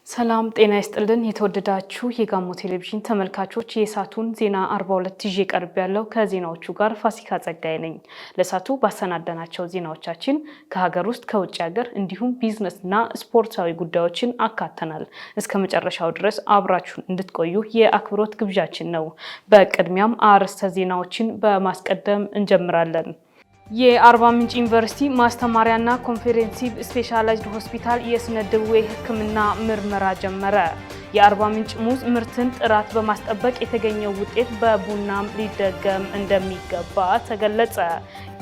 ሰላም ጤና ይስጥልን የተወደዳችሁ የጋሞ ቴሌቪዥን ተመልካቾች የሳቱን ዜና 42 ይዤ ቀርብ ያለው ከዜናዎቹ ጋር ፋሲካ ጸጋይ ነኝ። ለሳቱ ባሰናዳናቸው ዜናዎቻችን ከሀገር ውስጥ ከውጭ ሀገር እንዲሁም ቢዝነስና ስፖርታዊ ጉዳዮችን አካተናል። እስከ መጨረሻው ድረስ አብራችሁን እንድትቆዩ የአክብሮት ግብዣችን ነው። በቅድሚያም አርዕስተ ዜናዎችን በማስቀደም እንጀምራለን። የአርባ ምንጭ ዩኒቨርሲቲ ማስተማሪያና ኮምፕሬሄንሲቭ ስፔሻላይዝድ ሆስፒታል የስነ ደዌ ሕክምና ምርመራ ጀመረ። የአርባ ምንጭ ሙዝ ምርትን ጥራት በማስጠበቅ የተገኘው ውጤት በቡናም ሊደገም እንደሚገባ ተገለጸ።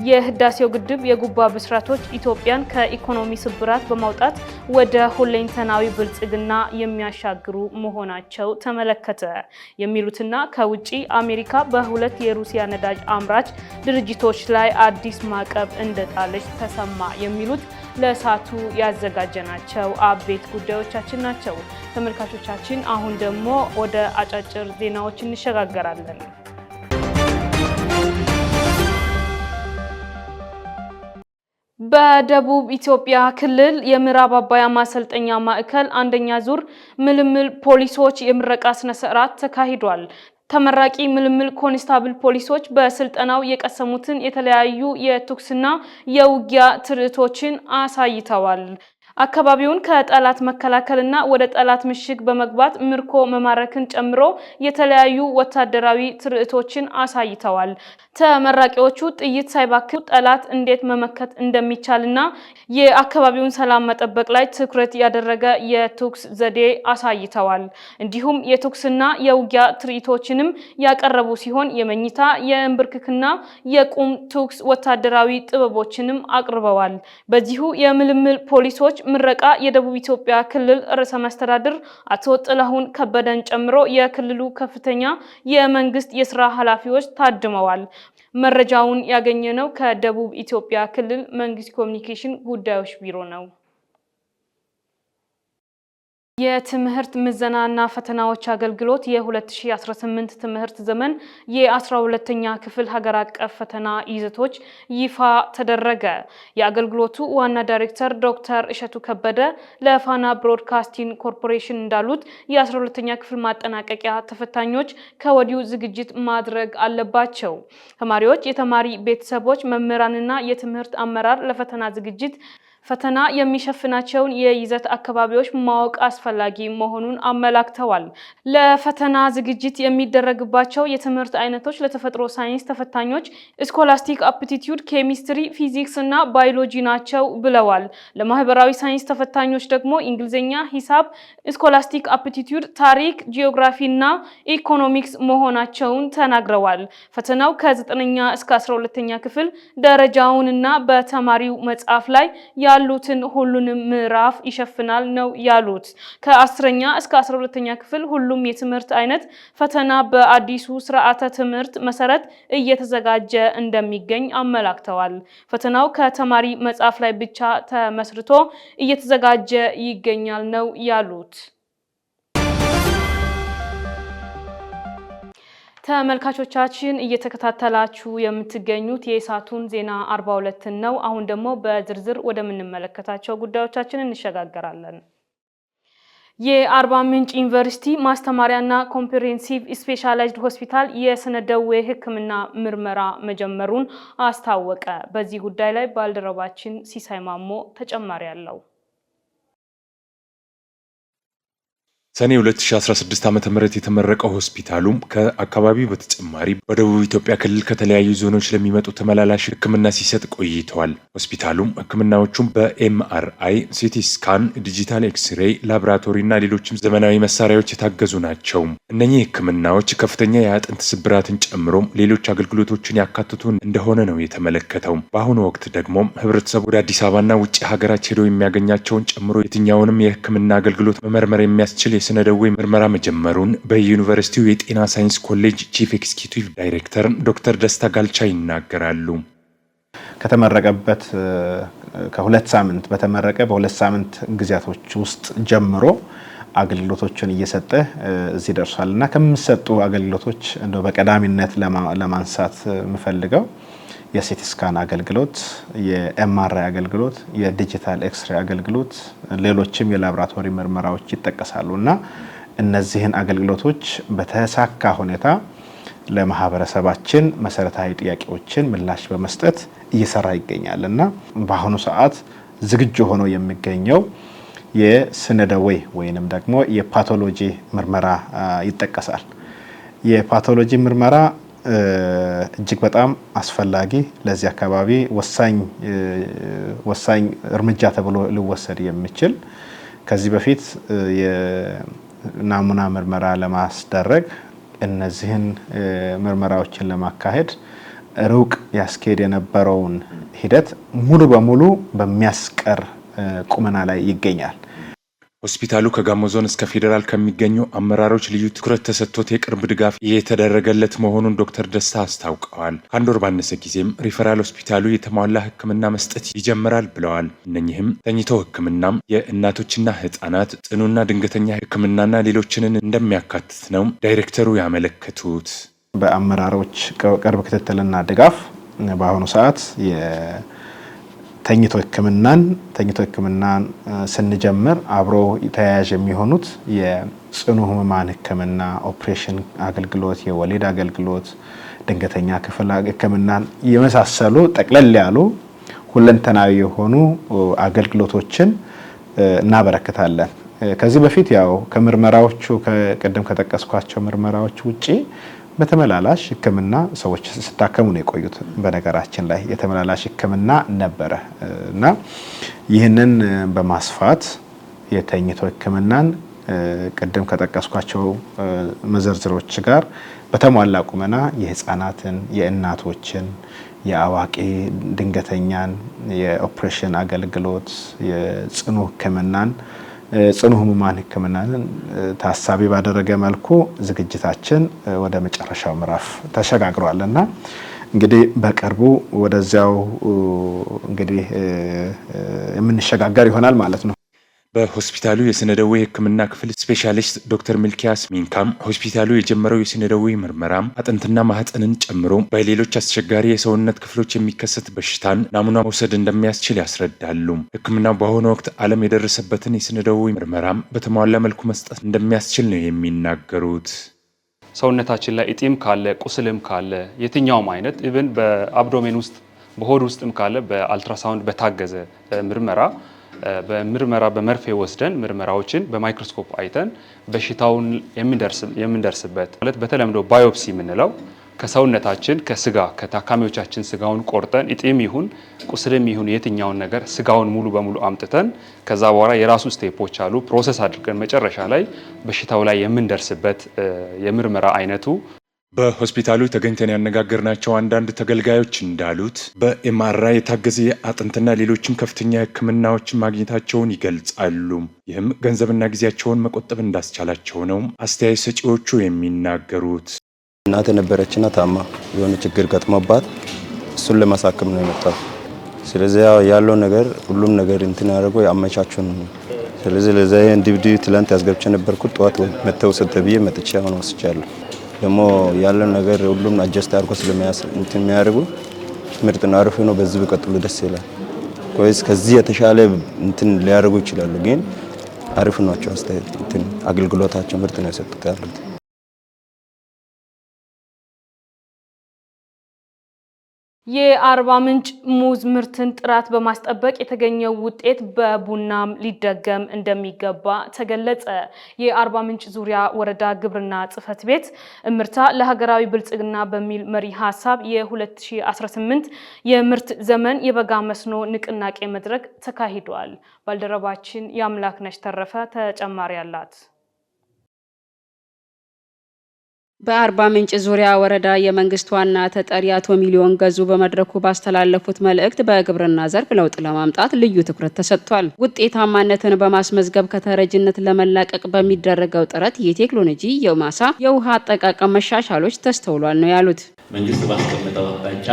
የህዳሴው ግድብ የጉባ ብስራቶች ኢትዮጵያን ከኢኮኖሚ ስብራት በማውጣት ወደ ሁለንተናዊ ብልጽግና የሚያሻግሩ መሆናቸው ተመለከተ። የሚሉትና ከውጪ አሜሪካ በሁለት የሩሲያ ነዳጅ አምራች ድርጅቶች ላይ አዲስ ማዕቀብ እንደጣለች ተሰማ። የሚሉት ለሳቱ ያዘጋጀናቸው አቤት ጉዳዮቻችን ናቸው። ተመልካቾቻችን አሁን ደግሞ ወደ አጫጭር ዜናዎች እንሸጋገራለን። በደቡብ ኢትዮጵያ ክልል የምዕራብ አባያ ማሰልጠኛ ማዕከል አንደኛ ዙር ምልምል ፖሊሶች የምረቃ ስነ ስርዓት ተካሂዷል። ተመራቂ ምልምል ኮንስታብል ፖሊሶች በስልጠናው የቀሰሙትን የተለያዩ የቱክስና የውጊያ ትርኢቶችን አሳይተዋል። አካባቢውን ከጠላት መከላከልና ወደ ጠላት ምሽግ በመግባት ምርኮ መማረክን ጨምሮ የተለያዩ ወታደራዊ ትርኢቶችን አሳይተዋል። ተመራቂዎቹ ጥይት ሳይባክኑ ጠላት እንዴት መመከት እንደሚቻልና የአካባቢውን ሰላም መጠበቅ ላይ ትኩረት ያደረገ የቱክስ ዘዴ አሳይተዋል። እንዲሁም የቱክስና የውጊያ ትርኢቶችንም ያቀረቡ ሲሆን የመኝታ የእንብርክክና የቁም ቱክስ ወታደራዊ ጥበቦችንም አቅርበዋል። በዚሁ የምልምል ፖሊሶች ምረቃ የደቡብ ኢትዮጵያ ክልል ርዕሰ መስተዳድር አቶ ጥላሁን ከበደን ጨምሮ የክልሉ ከፍተኛ የመንግስት የስራ ኃላፊዎች ታድመዋል። መረጃውን ያገኘነው ከደቡብ ኢትዮጵያ ክልል መንግስት ኮሚኒኬሽን ጉዳዮች ቢሮ ነው። የትምህርት ምዘናና ፈተናዎች አገልግሎት የ2018 ትምህርት ዘመን የ12ኛ ክፍል ሀገር አቀፍ ፈተና ይዘቶች ይፋ ተደረገ። የአገልግሎቱ ዋና ዳይሬክተር ዶክተር እሸቱ ከበደ ለፋና ብሮድካስቲንግ ኮርፖሬሽን እንዳሉት የ12ኛ ክፍል ማጠናቀቂያ ተፈታኞች ከወዲሁ ዝግጅት ማድረግ አለባቸው። ተማሪዎች፣ የተማሪ ቤተሰቦች፣ መምህራንና የትምህርት አመራር ለፈተና ዝግጅት ፈተና የሚሸፍናቸውን የይዘት አካባቢዎች ማወቅ አስፈላጊ መሆኑን አመላክተዋል። ለፈተና ዝግጅት የሚደረግባቸው የትምህርት አይነቶች ለተፈጥሮ ሳይንስ ተፈታኞች ስኮላስቲክ አፕቲቲዩድ፣ ኬሚስትሪ፣ ፊዚክስ እና ባዮሎጂ ናቸው ብለዋል። ለማህበራዊ ሳይንስ ተፈታኞች ደግሞ እንግሊዝኛ፣ ሂሳብ፣ ስኮላስቲክ አፕቲቲዩድ፣ ታሪክ፣ ጂኦግራፊ እና ኢኮኖሚክስ መሆናቸውን ተናግረዋል። ፈተናው ከ9ኛ እስከ 12ኛ ክፍል ደረጃውንና በተማሪው መጽሐፍ ላይ ያሉትን ሁሉንም ምዕራፍ ይሸፍናል ነው ያሉት። ከ10ኛ እስከ 12ኛ ክፍል ሁሉም የትምህርት አይነት ፈተና በአዲሱ ስርዓተ ትምህርት መሰረት እየተዘጋጀ እንደሚገኝ አመላክተዋል። ፈተናው ከተማሪ መጽሐፍ ላይ ብቻ ተመስርቶ እየተዘጋጀ ይገኛል ነው ያሉት። ተመልካቾቻችን እየተከታተላችሁ የምትገኙት የሳቱን ዜና 42 ነው። አሁን ደግሞ በዝርዝር ወደምንመለከታቸው ጉዳዮቻችን እንሸጋገራለን። የአርባ ምንጭ ዩኒቨርሲቲ ማስተማሪያና ኮምፕሬሄንሲቭ ስፔሻላይዝድ ሆስፒታል የስነ ደዌ ሕክምና ምርመራ መጀመሩን አስታወቀ። በዚህ ጉዳይ ላይ ባልደረባችን ሲሳይ ማሞ ተጨማሪ አለው። ሰኔ 2016 ዓ.ም የተመረቀው ሆስፒታሉም ከአካባቢው በተጨማሪ በደቡብ ኢትዮጵያ ክልል ከተለያዩ ዞኖች ለሚመጡ ተመላላሽ ሕክምና ሲሰጥ ቆይተዋል። ሆስፒታሉም ሕክምናዎቹም በኤምአርአይ፣ ሲቲ ስካን፣ ዲጂታል ኤክስሬይ፣ ላቦራቶሪ እና ሌሎችም ዘመናዊ መሳሪያዎች የታገዙ ናቸው። እነኚህ ሕክምናዎች ከፍተኛ የአጥንት ስብራትን ጨምሮ ሌሎች አገልግሎቶችን ያካትቱ እንደሆነ ነው የተመለከተው። በአሁኑ ወቅት ደግሞ ህብረተሰቡ ወደ አዲስ አበባና ውጭ ሀገራት ሄዶ የሚያገኛቸውን ጨምሮ የትኛውንም የሕክምና አገልግሎት መመርመር የሚያስችል የስነ ደዌ ምርመራ መጀመሩን በዩኒቨርሲቲው የጤና ሳይንስ ኮሌጅ ቺፍ ኤግዚኪዩቲቭ ዳይሬክተር ዶክተር ደስታ ጋልቻ ይናገራሉ። ከተመረቀበት ከ2 ሳምንት በተመረቀ በ2 ሳምንት ጊዜያቶች ውስጥ ጀምሮ አገልግሎቶችን እየሰጠ እዚህ ደርሷልና ከሚሰጡ አገልግሎቶች እንደው በቀዳሚነት ለማንሳት የምፈልገው የሲቲ ስካን አገልግሎት፣ የኤምአርአይ አገልግሎት፣ የዲጂታል ኤክስሬይ አገልግሎት፣ ሌሎችም የላቦራቶሪ ምርመራዎች ይጠቀሳሉና እነዚህን አገልግሎቶች በተሳካ ሁኔታ ለማህበረሰባችን መሰረታዊ ጥያቄዎችን ምላሽ በመስጠት እየሰራ ይገኛልና በአሁኑ ሰዓት ዝግጁ ሆኖ የሚገኘው የስነ ደዌ ወይንም ደግሞ የፓቶሎጂ ምርመራ ይጠቀሳል። የፓቶሎጂ ምርመራ እጅግ በጣም አስፈላጊ ለዚህ አካባቢ ወሳኝ እርምጃ ተብሎ ሊወሰድ የሚችል ከዚህ በፊት የናሙና ምርመራ ለማስደረግ እነዚህን ምርመራዎችን ለማካሄድ ሩቅ ያስኬድ የነበረውን ሂደት ሙሉ በሙሉ በሚያስቀር ቁመና ላይ ይገኛል። ሆስፒታሉ ከጋሞ ዞን እስከ ፌዴራል ከሚገኙ አመራሮች ልዩ ትኩረት ተሰጥቶት የቅርብ ድጋፍ የተደረገለት መሆኑን ዶክተር ደስታ አስታውቀዋል። ከአንድ ወር ባነሰ ጊዜም ሪፈራል ሆስፒታሉ የተሟላ ሕክምና መስጠት ይጀምራል ብለዋል። እነኚህም ተኝቶ ሕክምናም፣ የእናቶችና ህጻናት ጽኑና ድንገተኛ ሕክምናና ሌሎችንን እንደሚያካትት ነው ዳይሬክተሩ ያመለከቱት። በአመራሮች ቅርብ ክትትልና ድጋፍ በአሁኑ ሰዓት ተኝቶ ህክምናን ስንጀምር አብሮ ተያያዥ የሚሆኑት የጽኑ ህሙማን ህክምና፣ ኦፕሬሽን አገልግሎት፣ የወሊድ አገልግሎት፣ ድንገተኛ ክፍል ህክምናን የመሳሰሉ ጠቅለል ያሉ ሁለንተናዊ የሆኑ አገልግሎቶችን እናበረክታለን። ከዚህ በፊት ያው ከምርመራዎቹ ከቀደም ከጠቀስኳቸው ምርመራዎች ውጪ በተመላላሽ ህክምና ሰዎች ሲታከሙ ነው የቆዩት። በነገራችን ላይ የተመላላሽ ህክምና ነበረ እና ይህንን በማስፋት የተኝቶ ህክምናን ቀደም ከጠቀስኳቸው መዘርዝሮች ጋር በተሟላ ቁመና የህፃናትን፣ የእናቶችን፣ የአዋቂ ድንገተኛን፣ የኦፕሬሽን አገልግሎት፣ የጽኑ ህክምናን፣ ጽኑ ህሙማን ህክምናን ታሳቢ ባደረገ መልኩ ዝግጅታችን ወደ መጨረሻው ምዕራፍ ተሸጋግሯልና እንግዲህ በቅርቡ ወደዚያው እንግዲህ የምንሸጋገር ይሆናል ማለት ነው። በሆስፒታሉ የስነ ደዌ ህክምና ክፍል ስፔሻሊስት ዶክተር ሚልኪያስ ሚንካም ሆስፒታሉ የጀመረው የስነ ደዌ ምርመራም አጥንትና ማህፀንን ጨምሮ በሌሎች አስቸጋሪ የሰውነት ክፍሎች የሚከሰት በሽታን ናሙና መውሰድ እንደሚያስችል ያስረዳሉ። ህክምናው በአሁኑ ወቅት ዓለም የደረሰበትን የስነ ደዌ ምርመራም በተሟላ መልኩ መስጠት እንደሚያስችል ነው የሚናገሩት። ሰውነታችን ላይ እጢም ካለ፣ ቁስልም ካለ፣ የትኛውም አይነት ኢቭን በአብዶሜን ውስጥ በሆድ ውስጥም ካለ በአልትራሳውንድ በታገዘ ምርመራ በመርፌ ወስደን ምርመራዎችን በማይክሮስኮፕ አይተን በሽታውን የምንደርስበት ማለት በተለምዶ ባዮፕሲ የምንለው ከሰውነታችን ከስጋ ከታካሚዎቻችን ስጋውን ቆርጠን እጢም ይሁን ቁስልም ይሁን የትኛውን ነገር ስጋውን ሙሉ በሙሉ አምጥተን ከዛ በኋላ የራሱ ስቴፖች አሉ ፕሮሰስ አድርገን መጨረሻ ላይ በሽታው ላይ የምንደርስበት የምርመራ አይነቱ። በሆስፒታሉ ተገኝተን ያነጋገርናቸው አንዳንድ ተገልጋዮች እንዳሉት በኤምአርአይ የታገዘ አጥንትና ሌሎችም ከፍተኛ ህክምናዎችን ማግኘታቸውን ይገልጻሉ። ይህም ገንዘብና ጊዜያቸውን መቆጠብ እንዳስቻላቸው ነው አስተያየት ሰጪዎቹ የሚናገሩት። እናቴ ነበረችና ታማ የሆነ ችግር ገጥሞባት እሱን ለማሳከም ነው የመጣው። ስለዚህ ያለው ነገር ሁሉም ነገር እንትን ያደርገው ያመቻቹን ነው። ስለዚህ ለዛ እንዲቪዲ ትላንት ያስገብቼ ነበርኩት ጠዋት መተውሰድ ተብዬ መጥቼ አሁን ወስጃለሁ። ደግሞ ያለው ነገር ሁሉም አጀስት አድርጎ እንትን የሚያደርጉ ምርጥ ነው፣ አሪፍ ነው። በዚህ ቢቀጥሉ ደስ ይላል። ኮይስ ከዚህ የተሻለ እንትን ሊያደርጉ ይችላሉ፣ ግን አሪፍ ናቸው። አስተያየት እንትን አገልግሎታቸው ምርጥ ነው የሰጡት ያሉት። የአርባ ምንጭ ሙዝ ምርትን ጥራት በማስጠበቅ የተገኘው ውጤት በቡናም ሊደገም እንደሚገባ ተገለጸ። የአርባ ምንጭ ዙሪያ ወረዳ ግብርና ጽሕፈት ቤት እምርታ ለሀገራዊ ብልጽግና በሚል መሪ ሀሳብ የ2018 የምርት ዘመን የበጋ መስኖ ንቅናቄ መድረክ ተካሂዷል። ባልደረባችን የአምላክነሽ ተረፈ ተጨማሪ አላት። በአርባ ምንጭ ዙሪያ ወረዳ የመንግስት ዋና ተጠሪ አቶ ሚሊዮን ገዙ በመድረኩ ባስተላለፉት መልእክት በግብርና ዘርፍ ለውጥ ለማምጣት ልዩ ትኩረት ተሰጥቷል። ውጤታማነትን በማስመዝገብ ከተረጅነት ለመላቀቅ በሚደረገው ጥረት የቴክኖሎጂ፣ የማሳ፣ የውሃ አጠቃቀም መሻሻሎች ተስተውሏል ነው ያሉት። መንግስት ባስቀመጠው አቅጣጫ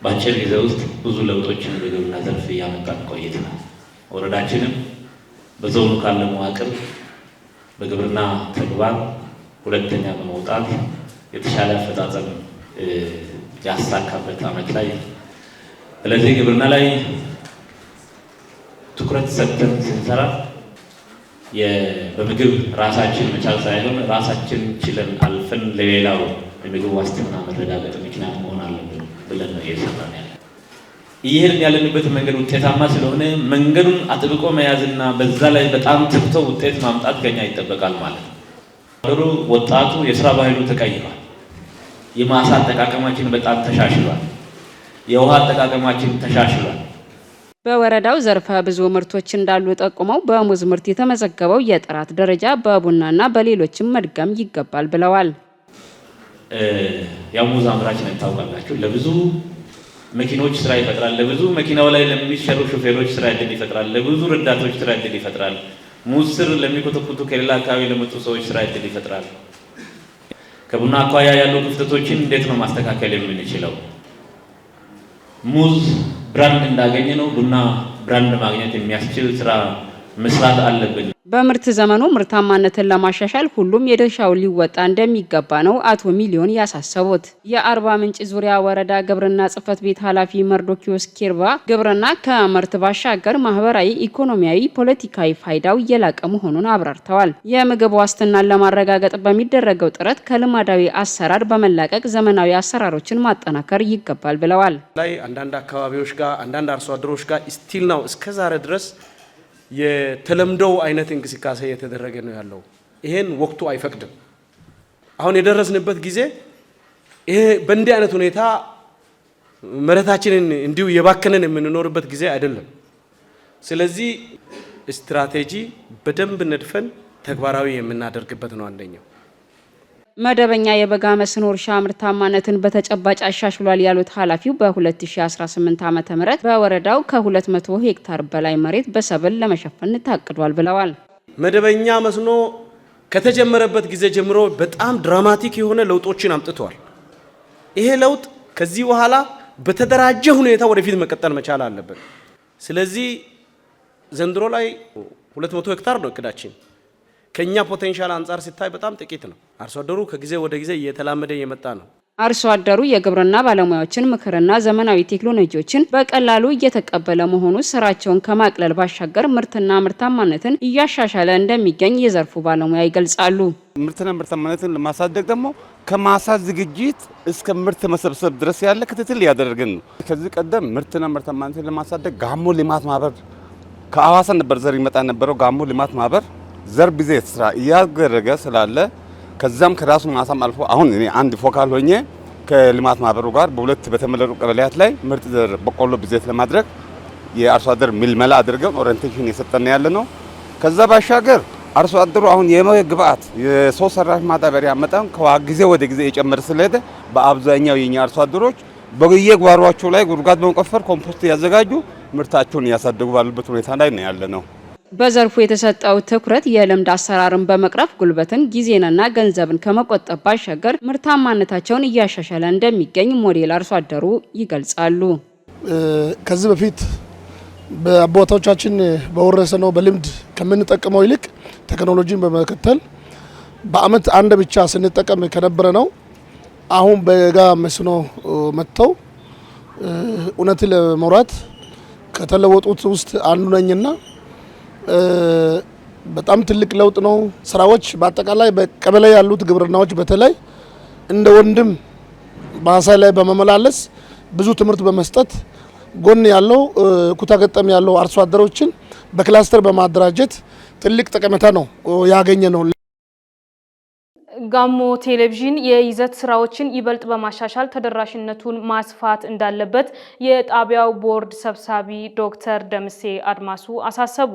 በአጭር ጊዜ ውስጥ ብዙ ለውጦችን በግብርና ዘርፍ እያመጣን ቆይተናል። ወረዳችንም በዞኑ ካለ መዋቅር በግብርና ተግባር ሁለተኛ በመውጣት የተሻለ አፈጻጸም ያሳካበት ዓመት ላይ ስለዚህ ግብርና ላይ ትኩረት ሰጥተን ስንሰራ በምግብ ራሳችን መቻል ሳይሆን ራሳችን ችለን አልፈን ለሌላው የምግብ ዋስትና መረጋገጥ ምክንያት መሆን አለብን ብለን ነው እየሰራን ያለ። ይሄን ያለንበት መንገድ ውጤታማ ስለሆነ መንገዱን አጥብቆ መያዝና በዛ ላይ በጣም ትክቶ ውጤት ማምጣት ከኛ ይጠበቃል ማለት ነው። ወጣቱ የስራ ባህሉ ተቀይሯል። የማሳ አጠቃቀማችን በጣም ተሻሽሏል። የውሃ አጠቃቀማችን ተሻሽሏል። በወረዳው ዘርፈ ብዙ ምርቶች እንዳሉ ጠቁመው በሙዝ ምርት የተመዘገበው የጥራት ደረጃ በቡናና በሌሎችም መድገም ይገባል ብለዋል። ያው ሙዝ አምራች ነን ታውቃላችሁ። ለብዙ መኪኖች ስራ ይፈጥራል። ለብዙ መኪናው ላይ ለሚሰሩ ሾፌሮች ስራ እድል ይፈጥራል። ለብዙ ረዳቶች ስራ እድል ይፈጥራል። ሙዝ ስር ለሚኮተኩቱ ከሌላ አካባቢ ለመጡ ሰዎች ስራ እድል ይፈጥራል። ከቡና አኳያ ያሉ ክፍተቶችን እንዴት ነው ማስተካከል የምንችለው? ሙዝ ብራንድ እንዳገኘ ነው ቡና ብራንድ ማግኘት የሚያስችል ስራ መስራት አለብን። በምርት ዘመኑ ምርታማነትን ለማሻሻል ሁሉም የድርሻውን ሊወጣ እንደሚገባ ነው አቶ ሚሊዮን ያሳሰቡት። የአርባ ምንጭ ዙሪያ ወረዳ ግብርና ጽሕፈት ቤት ኃላፊ መርዶኪዮስ ኬርባ ግብርና ከምርት ባሻገር ማህበራዊ፣ ኢኮኖሚያዊ፣ ፖለቲካዊ ፋይዳው የላቀ መሆኑን አብራርተዋል። የምግብ ዋስትናን ለማረጋገጥ በሚደረገው ጥረት ከልማዳዊ አሰራር በመላቀቅ ዘመናዊ አሰራሮችን ማጠናከር ይገባል ብለዋል። ላይ አንዳንድ አካባቢዎች ጋር አንዳንድ አርሶ አደሮች ጋር ስቲል ነው እስከዛሬ ድረስ የተለምደው አይነት እንቅስቃሴ እየተደረገ ነው ያለው። ይሄን ወቅቱ አይፈቅድም። አሁን የደረስንበት ጊዜ ይሄ በእንዲህ አይነት ሁኔታ መሬታችንን እንዲሁ የባከነን የምንኖርበት ጊዜ አይደለም። ስለዚህ ስትራቴጂ በደንብ ነድፈን ተግባራዊ የምናደርግበት ነው አንደኛው። መደበኛ የበጋ መስኖ እርሻ ምርታማነትን በተጨባጭ አሻሽሏል ያሉት ኃላፊው በ2018 ዓ.ም በወረዳው ከ200 ሄክታር በላይ መሬት በሰብል ለመሸፈን ታቅዷል ብለዋል። መደበኛ መስኖ ከተጀመረበት ጊዜ ጀምሮ በጣም ድራማቲክ የሆነ ለውጦችን አምጥቷል። ይሄ ለውጥ ከዚህ በኋላ በተደራጀ ሁኔታ ወደፊት መቀጠል መቻል አለበት። ስለዚህ ዘንድሮ ላይ 200 ሄክታር ነው እቅዳችን። ከኛ ፖቴንሻል አንጻር ሲታይ በጣም ጥቂት ነው። አርሶ አደሩ ከጊዜ ወደ ጊዜ እየተላመደ የመጣ ነው። አርሶ አደሩ የግብርና ባለሙያዎችን ምክርና ዘመናዊ ቴክኖሎጂዎችን በቀላሉ እየተቀበለ መሆኑ ስራቸውን ከማቅለል ባሻገር ምርትና ምርታማነትን እያሻሻለ እንደሚገኝ የዘርፉ ባለሙያ ይገልጻሉ። ምርትና ምርታማነትን ለማሳደግ ደግሞ ከማሳ ዝግጅት እስከ ምርት መሰብሰብ ድረስ ያለ ክትትል ያደረግን ነው። ከዚህ ቀደም ምርትና ምርታማነትን ለማሳደግ ጋሞ ልማት ማህበር ከአዋሳ ነበር ዘር ይመጣ ነበረው። ጋሞ ልማት ማህበር ዘር ቢዜት ስራ እያደረገ ስላለ ከዛም ከራሱ ማሳም አልፎ አሁን እኔ አንድ ፎካል ሆኜ ከልማት ማህበሩ ጋር በሁለት በተመለሩ ቀበሌያት ላይ ምርጥ ዘር በቆሎ ቢዜት ለማድረግ የአርሶ አደር ምልመላ አድርገን ኦሪንቴሽን እየሰጠን ያለ ነው። ከዛ ባሻገር አርሶ አደሩ አሁን የግብአት የሰው ሰራሽ ማዳበሪያ መጠን ከጊዜ ወደ ጊዜ የጨመረ ስለሄደ በአብዛኛው የኛ አርሶ አደሮች በየጓሯቸው ላይ ጉድጓድ በመቆፈር ኮምፖስት ያዘጋጁ ምርታቸውን እያሳደጉ ባሉበት ሁኔታ ላይ ነው ያለ ነው። በዘርፉ የተሰጠው ትኩረት የልምድ አሰራርን በመቅረፍ ጉልበትን፣ ጊዜንና ገንዘብን ከመቆጠብ ባሻገር ምርታማነታቸውን እያሻሻለ እንደሚገኝ ሞዴል አርሶ አደሩ ይገልጻሉ። ከዚህ በፊት በአባቶቻችን በወረሰነው በልምድ ከምንጠቀመው ይልቅ ቴክኖሎጂን በመከተል በአመት አንድ ብቻ ስንጠቀም ከነበረ ነው አሁን በጋ መስኖ መጥተው እውነትን ለመውራት ከተለወጡት ውስጥ አንዱ ነኝና በጣም ትልቅ ለውጥ ነው። ስራዎች በአጠቃላይ በቀበሌ ያሉት ግብርናዎች በተለይ እንደ ወንድም ማሳ ላይ በመመላለስ ብዙ ትምህርት በመስጠት ጎን ያለው ኩታ ገጠም ያለው አርሶ አደሮችን በክላስተር በማደራጀት ትልቅ ጠቀሜታ ነው ያገኘ ነው። ጋሞ ቴሌቪዥን የይዘት ስራዎችን ይበልጥ በማሻሻል ተደራሽነቱን ማስፋት እንዳለበት የጣቢያው ቦርድ ሰብሳቢ ዶክተር ደምሴ አድማሱ አሳሰቡ።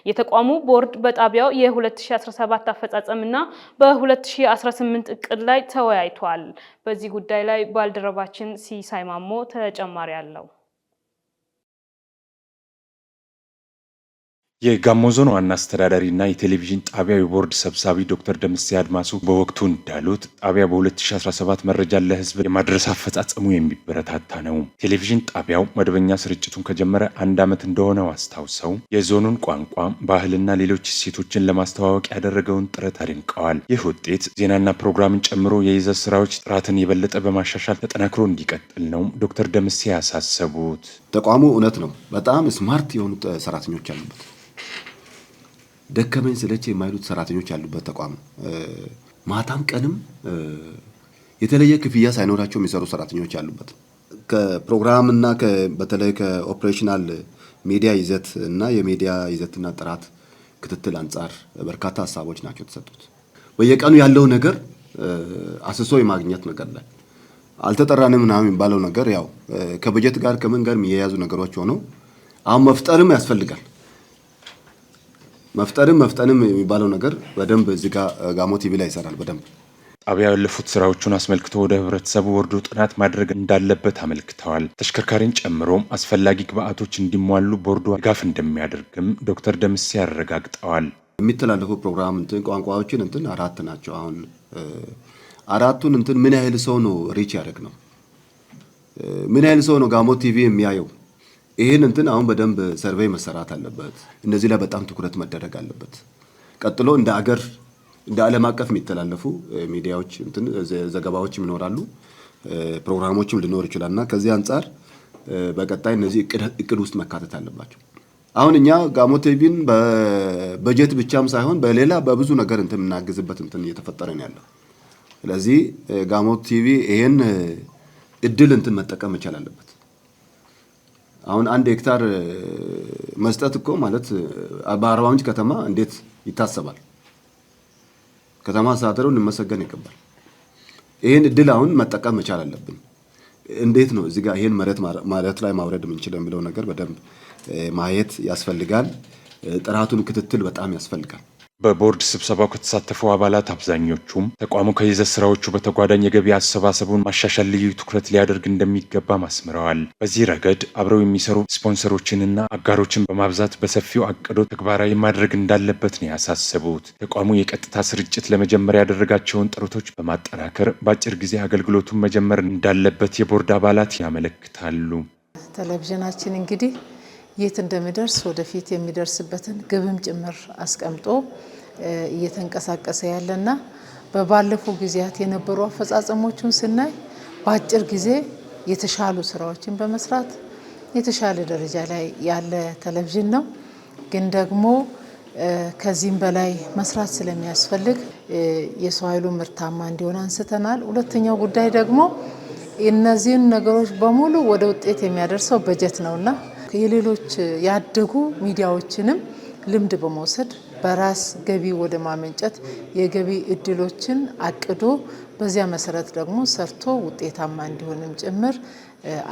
የተቋሙ ቦርድ በጣቢያው የ2017 አፈጻጸምና በ2018 እቅድ ላይ ተወያይቷል። በዚህ ጉዳይ ላይ ባልደረባችን ሲሳይ ማሞ ተጨማሪ አለው። የጋሞ ዞን ዋና አስተዳዳሪና የቴሌቪዥን ጣቢያው የቦርድ ሰብሳቢ ዶክተር ደምሴ አድማሱ በወቅቱ እንዳሉት ጣቢያ በ2017 መረጃን ለህዝብ የማድረስ አፈጻጸሙ የሚበረታታ ነው። ቴሌቪዥን ጣቢያው መደበኛ ስርጭቱን ከጀመረ 1 ዓመት እንደሆነው አስታውሰው የዞኑን ቋንቋ፣ ባህልና ሌሎች እሴቶችን ለማስተዋወቅ ያደረገውን ጥረት አድንቀዋል። ይህ ውጤት ዜናና ፕሮግራምን ጨምሮ የይዘት ስራዎች ጥራትን የበለጠ በማሻሻል ተጠናክሮ እንዲቀጥል ነው ዶክተር ደምሴ ያሳሰቡት። ተቋሙ እውነት ነው በጣም ስማርት የሆኑ ሰራተኞች አሉበት። ደከመኝ ስለች የማይሉት ሰራተኞች ያሉበት ተቋም ማታም ቀንም የተለየ ክፍያ ሳይኖራቸው የሚሰሩ ሰራተኞች ያሉበት ከፕሮግራም እና በተለይ ከኦፕሬሽናል ሚዲያ ይዘት እና የሚዲያ ይዘትና ጥራት ክትትል አንጻር በርካታ ሀሳቦች ናቸው የተሰጡት። በየቀኑ ያለው ነገር አስሶ የማግኘት ነገር ላይ አልተጠራንም ምናምን የሚባለው ነገር ያው ከበጀት ጋር ከምን ጋር የሚያያዙ ነገሮች ሆነው አሁን መፍጠርም ያስፈልጋል። መፍጠንም የሚባለው ነገር በደንብ እዚህ ጋር ጋሞ ቲቪ ላይ ይሰራል በደንብ። ጣቢያው ያለፉት ስራዎቹን አስመልክቶ ወደ ህብረተሰቡ ወርዶ ጥናት ማድረግ እንዳለበት አመልክተዋል። ተሽከርካሪን ጨምሮ አስፈላጊ ግብአቶች እንዲሟሉ ቦርዱ ድጋፍ እንደሚያደርግም ዶክተር ደምሴ ያረጋግጠዋል። የሚተላለፉ ፕሮግራም ቋንቋዎችን 4 ናቸው። አሁን 4ቱን ምን ያህል ሰው ነው ሪች ያደርግ ነው? ምን ያህል ሰው ነው ጋሞ ቲቪ የሚያየው? ይሄን አሁን በደንብ ሰርቬይ መሰራት አለበት። እነዚህ ላይ በጣም ትኩረት መደረግ አለበት። ቀጥሎ እንደ አገር እንደ ዓለም አቀፍ የሚተላለፉ ሚዲያዎች ዘገባዎችም ይኖራሉ፣ ፕሮግራሞችም ሊኖር ይችላልና ከዚህ አንጻር በቀጣይ እነዚህ እቅድ ውስጥ መካተት አለባቸው። አሁን እኛ ጋሞ ቲቪን በበጀት ብቻም ሳይሆን በሌላ በብዙ ነገር የምናግዝበት እየተፈጠረ ነው ያለው። ስለዚህ ጋሞ ቲቪ ይሄን እድል መጠቀም መቻል አለበት። አሁን 1 ሄክታር መስጠት እኮ ማለት በአርባ ምንጭ ከተማ እንዴት ይታሰባል? ከተማ አስተዳደሩ ሊመሰገን ይገባል። ይሄን እድል አሁን መጠቀም መቻል አለብን። እንዴት ነው እዚህ ጋር ይሄን መሬት ላይ ማውረድ የምንችለው የሚለው ነገር በደንብ ማየት ያስፈልጋል። ጥራቱን ክትትል በጣም ያስፈልጋል። በቦርድ ስብሰባው ከተሳተፉ አባላት አብዛኞቹም ተቋሙ ከይዘት ስራዎቹ በተጓዳኝ የገቢ አሰባሰቡን ማሻሻል ልዩ ትኩረት ሊያደርግ እንደሚገባ አስምረዋል። በዚህ ረገድ አብረው የሚሰሩ ስፖንሰሮችንና አጋሮችን በማብዛት በሰፊው አቅዶ ተግባራዊ ማድረግ እንዳለበት ነው ያሳሰቡት። ተቋሙ የቀጥታ ስርጭት ለመጀመር ያደረጋቸውን ጥረቶች በማጠናከር በአጭር ጊዜ አገልግሎቱን መጀመር እንዳለበት የቦርድ አባላት ያመለክታሉ። ቴሌቪዥናችን እንግዲህ የት እንደሚደርስ ወደፊት የሚደርስበትን ግብም ጭምር አስቀምጦ እየተንቀሳቀሰ ያለና በባለፉ ጊዜያት የነበሩ አፈጻጸሞቹን ስናይ በአጭር ጊዜ የተሻሉ ስራዎችን በመስራት የተሻለ ደረጃ ላይ ያለ ቴሌቪዥን ነው። ግን ደግሞ ከዚህም በላይ መስራት ስለሚያስፈልግ የሰው ኃይሉ ምርታማ እንዲሆን አንስተናል። ሁለተኛው ጉዳይ ደግሞ እነዚህን ነገሮች በሙሉ ወደ ውጤት የሚያደርሰው በጀት ነውና የሌሎች ያደጉ ሚዲያዎችንም ልምድ በመውሰድ በራስ ገቢ ወደ ማመንጨት የገቢ እድሎችን አቅዶ በዚያ መሰረት ደግሞ ሰርቶ ውጤታማ እንዲሆንም ጭምር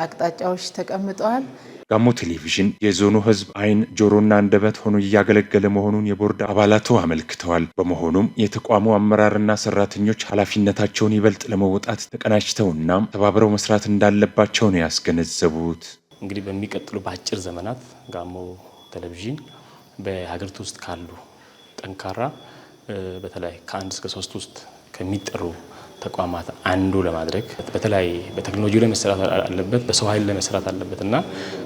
አቅጣጫዎች ተቀምጠዋል። ጋሞ ቴሌቪዥን የዞኑ ሕዝብ ዓይን ጆሮና አንደበት ሆኖ እያገለገለ መሆኑን የቦርድ አባላቱ አመልክተዋል። በመሆኑም የተቋሙ አመራርና ሰራተኞች ኃላፊነታቸውን ይበልጥ ለመወጣት ተቀናጅተውና ተባብረው መስራት እንዳለባቸው ነው ያስገነዘቡት። እንግዲህ በሚቀጥሉ በአጭር ዘመናት ጋሞ ቴሌቪዥን በሀገሪቱ ውስጥ ካሉ ጠንካራ በተለይ ከ1 እስከ 3 ውስጥ ከሚጠሩ ተቋማት አንዱ ለማድረግ በተለይ በቴክኖሎጂ ላይ መሰራት አለበት፣ በሰው ኃይል ላይ መሰራት አለበት እና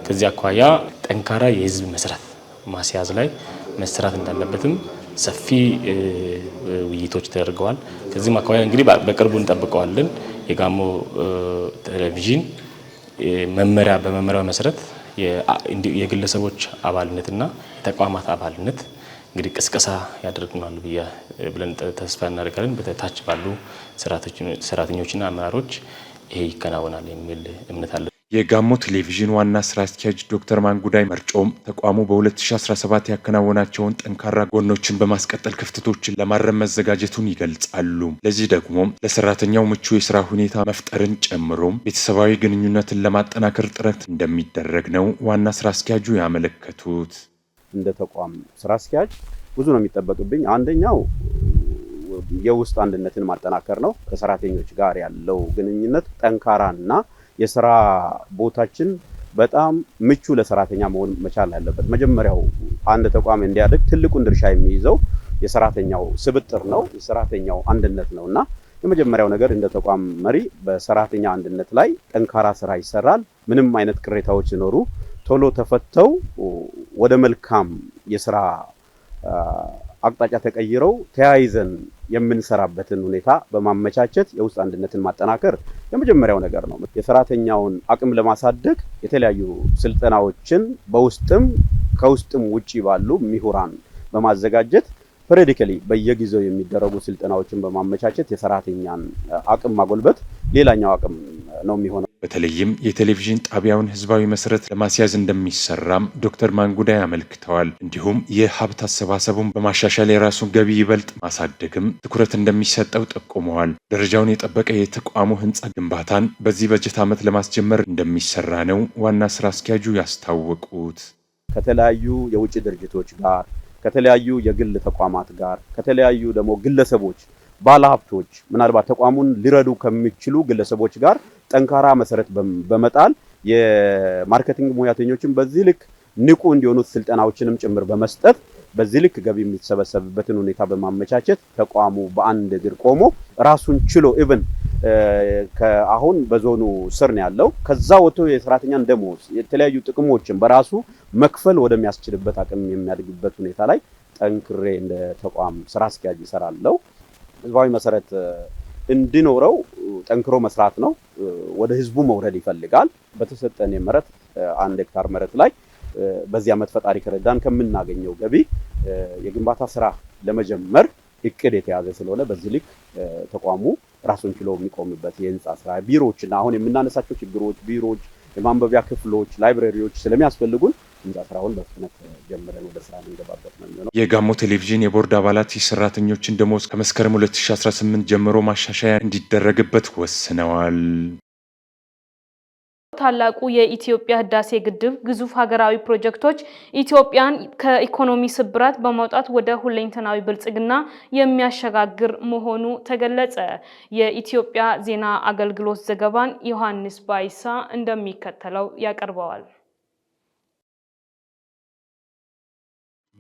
ከዚህ አኳያ ጠንካራ የህዝብ መሰረት ማስያዝ ላይ መሰራት እንዳለበትም ሰፊ ውይይቶች ተደርገዋል። ከዚህም አኳያ እንግዲህ በቅርቡ እንጠብቀዋለን። የጋሞ ቴሌቪዥን በመመሪያው መሰረት የግለሰቦች አባልነትና የተቋማት አባልነት እንግዲህ ቅስቀሳ ያደርጉናል ብለን ተስፋ እናደርጋለን። በታች ባሉ ሰራተኞችና አመራሮች ይሄ ይከናወናል የሚል እምነት አለ። የጋሞ ቴሌቪዥን ዋና ስራ አስኪያጅ ዶክተር ማንጉዳይ መርጮም ተቋሙ በ2017 ያከናወናቸውን ጠንካራ ጎኖችን በማስቀጠል ክፍተቶችን ለማረም መዘጋጀቱን ይገልጻሉ። ለዚህ ደግሞ ለሰራተኛው ምቹ የስራ ሁኔታ መፍጠርን ጨምሮ ቤተሰባዊ ግንኙነትን ለማጠናከር ጥረት እንደሚደረግ ነው ዋና ስራ አስኪያጁ ያመለከቱት። እንደ ተቋም ስራ አስኪያጅ ብዙ ነው የሚጠበቅብኝ። አንደኛው የውስጥ አንድነትን ማጠናከር ነው። ከሰራተኞች ጋር ያለው ግንኙነት ጠንካራና የስራ ቦታችን በጣም ምቹ ለሰራተኛ መሆን መቻል አለበት። መጀመሪያው አንድ ተቋም እንዲያድግ ትልቁን ድርሻ የሚይዘው የሰራተኛው ስብጥር ነው፣ የሰራተኛው አንድነት ነውና የመጀመሪያው ነገር እንደ ተቋም መሪ በሰራተኛ አንድነት ላይ ጠንካራ ስራ ይሰራል። ምንም አይነት ቅሬታዎች ሲኖሩ ቶሎ ተፈተው ወደ መልካም የስራ አቅጣጫ ተቀይረው ተያይዘን የምንሰራበትን ሁኔታ በማመቻቸት የውስጥ አንድነትን ማጠናከር የመጀመሪያው ነገር ነው። የሰራተኛውን አቅም ለማሳደግ የተለያዩ ስልጠናዎችን በውስጥም ከውስጥም ውጪ ባሉ ምሁራን በማዘጋጀት ፐሪዮዲካሊ በየጊዜው የሚደረጉ ስልጠናዎችን በማመቻቸት የሰራተኛን አቅም ማጎልበት ሌላኛው አቅም ነው የሚሆነው። በተለይም የቴሌቪዥን ጣቢያውን ህዝባዊ መሰረት ለማስያዝ እንደሚሰራም ዶክተር ማንጉዳይ አመልክተዋል። እንዲሁም የሀብት አሰባሰቡን በማሻሻል የራሱን ገቢ ይበልጥ ማሳደግም ትኩረት እንደሚሰጠው ጠቁመዋል። ደረጃውን የጠበቀ የተቋሙ ህንፃ ግንባታን በዚህ በጀት ዓመት ለማስጀመር እንደሚሰራ ነው ዋና ስራ አስኪያጁ ያስታወቁት። ከተለያዩ የውጭ ድርጅቶች ጋር፣ ከተለያዩ የግል ተቋማት ጋር፣ ከተለያዩ ደግሞ ግለሰቦች ባለሀብቶች ምናልባት ተቋሙን ሊረዱ ከሚችሉ ግለሰቦች ጋር ጠንካራ መሰረት በመጣል የማርኬቲንግ ሙያተኞችን በዚህ ልክ ንቁ እንዲሆኑ ስልጠናዎችንም ጭምር በመስጠት በዚህ ልክ ገቢ የሚሰበሰብበትን ሁኔታ በማመቻቸት ተቋሙ በአንድ እግር ቆሞ ራሱን ችሎ ኢቭን ከአሁን በዞኑ ስር ነው ያለው ከዛ ወጥቶ የሰራተኛን ደሞዝ የተለያዩ ጥቅሞችን በራሱ መክፈል ወደሚያስችልበት አቅም የሚያድግበት ሁኔታ ላይ ጠንክሬ እንደ ተቋም ስራ አስኪያጅ ይሰራለው። ህዝባዊ መሰረት እንዲኖረው ጠንክሮ መስራት ነው። ወደ ህዝቡ መውረድ ይፈልጋል። በተሰጠን መሬት 1 ሄክታር መሬት ላይ በዚህ ዓመት ፈጣሪ ከረዳን ከምናገኘው ገቢ የግንባታ ስራ ለመጀመር እቅድ የተያዘ ስለሆነ በዚህ ልክ ተቋሙ ራሱን ችሎ የሚቆምበት የህንፃ ስራ ቢሮዎችና አሁን የምናነሳቸው ችግሮች ቢሮዎች፣ የማንበቢያ ክፍሎች፣ ላይብረሪዎች ስለሚያስፈልጉን ህንፃ ስራውን በፍጥነት ጀምረን ወደ ስራ እንገባበት ነው የሚሆነው። የጋሞ ቴሌቪዥን የቦርድ አባላት የሰራተኞችን ደሞዝ ከመስከረም 2018 ጀምሮ ማሻሻያ እንዲደረግበት ወስነዋል። ታላቁ የኢትዮጵያ ህዳሴ ግድብ ግዙፍ ሀገራዊ ፕሮጀክቶች ኢትዮጵያን ከኢኮኖሚ ስብራት በማውጣት ወደ ሁለንተናዊ ብልጽግና የሚያሸጋግር መሆኑ ተገለጸ። የኢትዮጵያ ዜና አገልግሎት ዘገባን ዮሐንስ ባይሳ እንደሚከተለው ያቀርበዋል።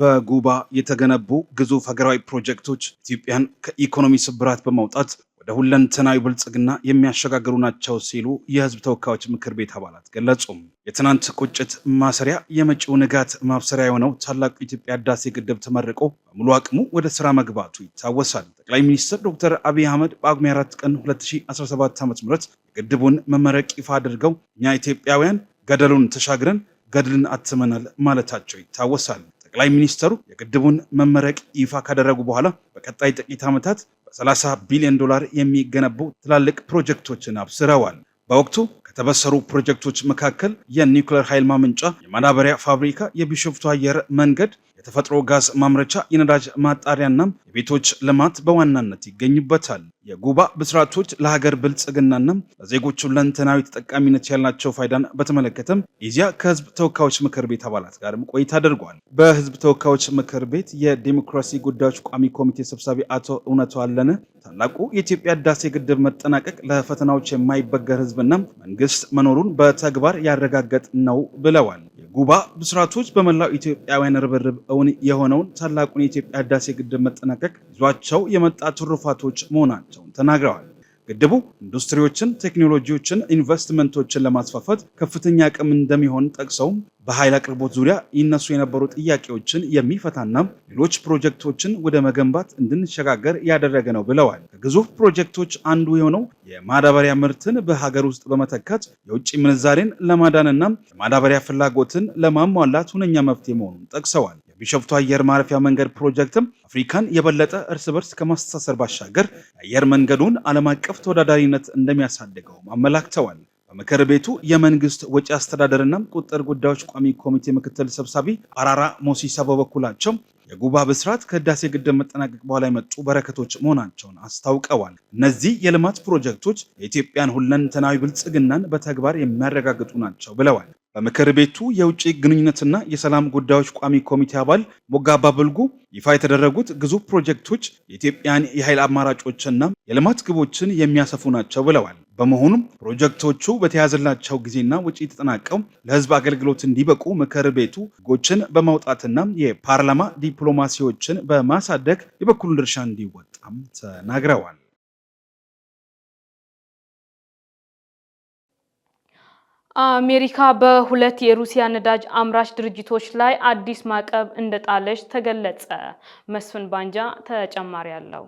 በጉባ የተገነቡ ግዙፍ ሀገራዊ ፕሮጀክቶች ኢትዮጵያን ከኢኮኖሚ ስብራት በማውጣት ወደ ሁለንተናዊ ብልጽግና የሚያሸጋግሩ ናቸው ሲሉ የህዝብ ተወካዮች ምክር ቤት አባላት ገለጹ። የትናንት ቁጭት ማሰሪያ የመጪው ንጋት ማብሰሪያ የሆነው ታላቁ የኢትዮጵያ ህዳሴ ግድብ ተመርቆ በሙሉ አቅሙ ወደ ስራ መግባቱ ይታወሳል። ጠቅላይ ሚኒስትር ዶክተር አብይ አህመድ በጳጉሜ 4 ቀን 2017 ዓ.ም የግድቡን መመረቅ ይፋ አድርገው እኛ ኢትዮጵያውያን ገደሉን ተሻግረን ገድልን አትመናል ማለታቸው ይታወሳል። ጠቅላይ ሚኒስትሩ የግድቡን መመረቅ ይፋ ካደረጉ በኋላ በቀጣይ ጥቂት ዓመታት በ30 ቢሊዮን ዶላር የሚገነቡ ትላልቅ ፕሮጀክቶችን አብስረዋል። በወቅቱ ከተበሰሩ ፕሮጀክቶች መካከል የኒውክሌር ኃይል ማመንጫ፣ የማዳበሪያ ፋብሪካ፣ የቢሾፍቱ አየር መንገድ፣ የተፈጥሮ ጋዝ ማምረቻ፣ የነዳጅ ማጣሪያና የቤቶች ልማት በዋናነት ይገኙበታል። የጉባ ብስራቶች ለሀገር ብልጽግናና ለዜጎቹ ሁለንተናዊ ተጠቃሚነት ያላቸው ፋይዳን በተመለከተም ኢዜአ ከህዝብ ተወካዮች ምክር ቤት አባላት ጋርም ቆይታ አድርጓል። በህዝብ ተወካዮች ምክር ቤት የዲሞክራሲ ጉዳዮች ቋሚ ኮሚቴ ሰብሳቢ አቶ እውነቱ አለነ ታላቁ የኢትዮጵያ ህዳሴ ግድብ መጠናቀቅ ለፈተናዎች የማይበገር ህዝብና መንግስት መኖሩን በተግባር ያረጋገጥ ነው ብለዋል። የጉባ ብስራቶች በመላው ኢትዮጵያውያን ርብርብ እውን የሆነውን ታላቁን የኢትዮጵያ ህዳሴ ግድብ መጠናቀቅ ይዟቸው የመጣ ትሩፋቶች መሆናቸውን ተናግረዋል። ግድቡ ኢንዱስትሪዎችን፣ ቴክኖሎጂዎችን፣ ኢንቨስትመንቶችን ለማስፋፋት ከፍተኛ አቅም እንደሚሆን ጠቅሰው በኃይል አቅርቦት ዙሪያ ይነሱ የነበሩ ጥያቄዎችን የሚፈታና ሌሎች ፕሮጀክቶችን ወደ መገንባት እንድንሸጋገር ያደረገ ነው ብለዋል። ከግዙፍ ፕሮጀክቶች አንዱ የሆነው የማዳበሪያ ምርትን በሀገር ውስጥ በመተካት የውጭ ምንዛሬን ለማዳንና የማዳበሪያ ፍላጎትን ለማሟላት ሁነኛ መፍትሄ መሆኑን ጠቅሰዋል። የቢሾፍቱ አየር ማረፊያ መንገድ ፕሮጀክትም አፍሪካን የበለጠ እርስ በርስ ከማስተሳሰር ባሻገር የአየር መንገዱን ዓለም አቀፍ ተወዳዳሪነት እንደሚያሳድገው አመላክተዋል። በምክር ቤቱ የመንግስት ወጪ አስተዳደርና ቁጥጥር ጉዳዮች ቋሚ ኮሚቴ ምክትል ሰብሳቢ አራራ ሞሲሳ በበኩላቸው የጉባ ብስራት ከህዳሴ ግድብ መጠናቀቅ በኋላ የመጡ በረከቶች መሆናቸውን አስታውቀዋል። እነዚህ የልማት ፕሮጀክቶች የኢትዮጵያን ሁለንተናዊ ብልጽግናን በተግባር የሚያረጋግጡ ናቸው ብለዋል። በምክር ቤቱ የውጭ ግንኙነትና የሰላም ጉዳዮች ቋሚ ኮሚቴ አባል ሞጋባ ብልጉ ይፋ የተደረጉት ግዙፍ ፕሮጀክቶች የኢትዮጵያን የኃይል አማራጮችና የልማት ግቦችን የሚያሰፉ ናቸው ብለዋል። በመሆኑም ፕሮጀክቶቹ በተያዘላቸው ጊዜና ወጪ ተጠናቀው ለህዝብ አገልግሎት እንዲበቁ ምክር ቤቱ ህጎችን በማውጣትና የፓርላማ ዲፕሎማሲዎችን በማሳደግ የበኩሉን ድርሻ እንዲወጣም ተናግረዋል። አሜሪካ በሁለት የሩሲያ ነዳጅ አምራች ድርጅቶች ላይ አዲስ ማዕቀብ እንደጣለች ተገለጸ። መስፍን ባንጃ ተጨማሪ አለው።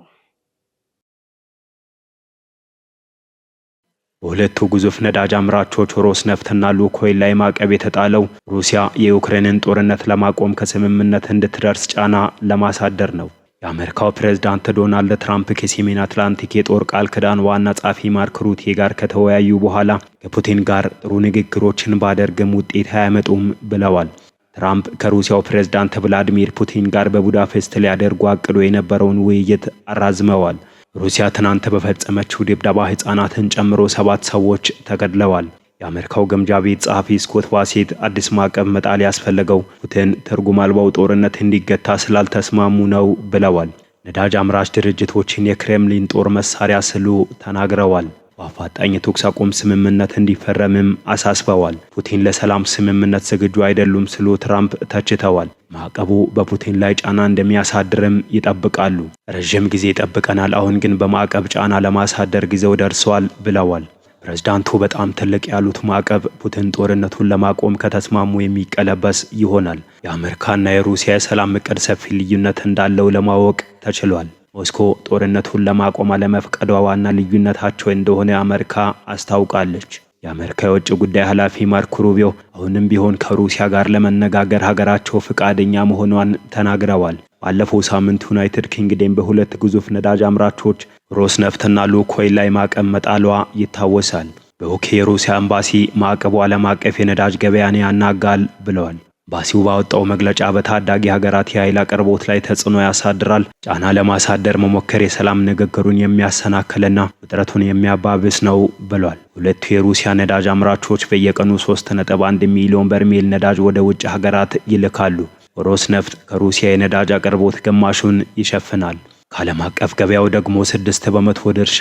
በሁለቱ ግዙፍ ነዳጅ አምራቾች ሮስነፍትና ሉኮይል ላይ ማዕቀብ የተጣለው ሩሲያ የዩክሬንን ጦርነት ለማቆም ከስምምነት እንድትደርስ ጫና ለማሳደር ነው። የአሜሪካው ፕሬዝዳንት ዶናልድ ትራምፕ ከሰሜን አትላንቲክ የጦር ቃል ኪዳን ዋና ጸሐፊ ማርክ ሩቴ ጋር ከተወያዩ በኋላ ከፑቲን ጋር ጥሩ ንግግሮችን ባደርግም ውጤት አያመጡም ብለዋል። ትራምፕ ከሩሲያው ፕሬዝዳንት ቭላዲሚር ፑቲን ጋር በቡዳፔስት ሊያደርጉ አቅዶ የነበረውን ውይይት አራዝመዋል። ሩሲያ ትናንት በፈጸመችው ድብደባ ህፃናትን ጨምሮ 7 ሰዎች ተገድለዋል። የአሜሪካው ግምጃ ቤት ጸሐፊ ስኮት ባሴት አዲስ ማዕቀብ መጣል ያስፈለገው ፑቲን ትርጉም አልባው ጦርነት እንዲገታ ስላልተስማሙ ነው ብለዋል። ነዳጅ አምራች ድርጅቶችን የክሬምሊን ጦር መሳሪያ ስሉ ተናግረዋል። በአፋጣኝ የተኩስ አቁም ስምምነት እንዲፈረምም አሳስበዋል። ፑቲን ለሰላም ስምምነት ዝግጁ አይደሉም ሲሉ ትራምፕ ተችተዋል። ማዕቀቡ በፑቲን ላይ ጫና እንደሚያሳድርም ይጠብቃሉ። ረጅም ጊዜ ይጠብቀናል፣ አሁን ግን በማዕቀብ ጫና ለማሳደር ጊዜው ደርሷል ብለዋል። ፕሬዝዳንቱ በጣም ትልቅ ያሉት ማዕቀብ ፑቲን ጦርነቱን ለማቆም ከተስማሙ የሚቀለበስ ይሆናል። የአሜሪካና የሩሲያ የሰላም እቅድ ሰፊ ልዩነት እንዳለው ለማወቅ ተችሏል። ሞስኮ ጦርነቱን ለማቆም አለመፍቀዷ ዋና ልዩነታቸው እንደሆነ አሜሪካ አስታውቃለች። የአሜሪካ የውጭ ጉዳይ ኃላፊ ማርኮ ሩቢዮ አሁንም ቢሆን ከሩሲያ ጋር ለመነጋገር ሀገራቸው ፈቃደኛ መሆኗን ተናግረዋል። ባለፈው ሳምንት ዩናይትድ ኪንግደም በሁለት ግዙፍ ነዳጅ አምራቾች ሮስነፍትና ሉኮይል ላይ ማዕቀብ መጣሏ ይታወሳል። በዩኬ የሩሲያ ኤምባሲ ማዕቀቡ ዓለም አቀፍ የነዳጅ ገበያን ያናጋል ብለዋል። ኤምባሲው ባወጣው መግለጫ በታዳጊ ሀገራት የኃይል አቅርቦት ላይ ተጽዕኖ ያሳድራል፣ ጫና ለማሳደር መሞከር የሰላም ንግግሩን የሚያሰናክልና ውጥረቱን የሚያባብስ ነው ብሏል። ሁለቱ የሩሲያ ነዳጅ አምራቾች በየቀኑ 3.1 ሚሊዮን በርሜል ነዳጅ ወደ ውጭ ሀገራት ይልካሉ። ሮስነፍት ከሩሲያ የነዳጅ አቅርቦት ግማሹን ይሸፍናል። ከዓለም አቀፍ ገበያው ደግሞ 6 በመቶ ድርሻ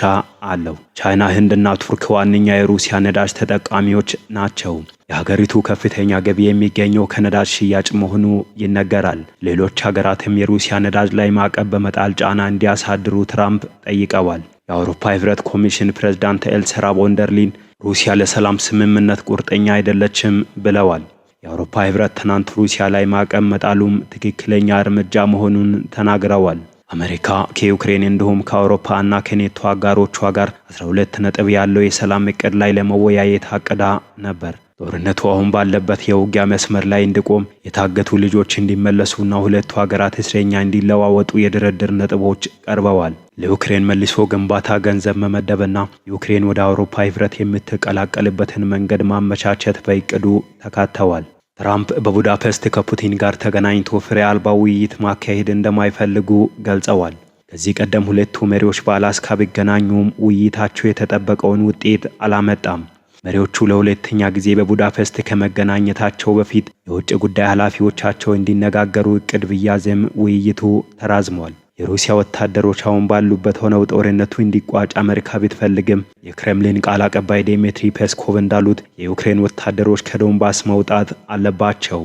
አለው። ቻይና፣ ህንድና ቱርክ ዋነኛ የሩሲያ ነዳጅ ተጠቃሚዎች ናቸው። የሀገሪቱ ከፍተኛ ገቢ የሚገኘው ከነዳጅ ሽያጭ መሆኑ ይነገራል። ሌሎች ሀገራትም የሩሲያ ነዳጅ ላይ ማዕቀብ በመጣል ጫና እንዲያሳድሩ ትራምፕ ጠይቀዋል። የአውሮፓ ህብረት ኮሚሽን ፕሬዝዳንት ኤልሰራ ቮንደርሊን ሩሲያ ለሰላም ስምምነት ቁርጠኛ አይደለችም ብለዋል። የአውሮፓ ህብረት ትናንት ሩሲያ ላይ ማዕቀብ መጣሉም ትክክለኛ እርምጃ መሆኑን ተናግረዋል። አሜሪካ ከዩክሬን እንዲሁም ከአውሮፓ እና ከኔቶ አጋሮቿ ጋር 12 ነጥብ ያለው የሰላም እቅድ ላይ ለመወያየት አቅዳ ነበር። ጦርነቱ አሁን ባለበት የውጊያ መስመር ላይ እንዲቆም፣ የታገቱ ልጆች እንዲመለሱና ሁለቱ ሀገራት እስረኛ እንዲለዋወጡ የድርድር ነጥቦች ቀርበዋል። ለዩክሬን መልሶ ግንባታ ገንዘብ መመደብና ዩክሬን ወደ አውሮፓ ህብረት የምትቀላቀልበትን መንገድ ማመቻቸት በእቅዱ ተካተዋል። ትራምፕ በቡዳፔስት ከፑቲን ጋር ተገናኝቶ ፍሬ አልባ ውይይት ማካሄድ እንደማይፈልጉ ገልጸዋል። ከዚህ ቀደም ሁለቱ መሪዎች በአላስካ ቢገናኙም ውይይታቸው የተጠበቀውን ውጤት አላመጣም። መሪዎቹ ለሁለተኛ ጊዜ በቡዳፔስት ከመገናኘታቸው በፊት የውጭ ጉዳይ ኃላፊዎቻቸው እንዲነጋገሩ እቅድ ቢያዝም ውይይቱ ተራዝሟል። የሩሲያ ወታደሮች አሁን ባሉበት ሆነው ጦርነቱ እንዲቋጭ አሜሪካ ብትፈልግም የክሬምሊን ቃል አቀባይ ዲሚትሪ ፔስኮቭ እንዳሉት የዩክሬን ወታደሮች ከዶንባስ መውጣት አለባቸው።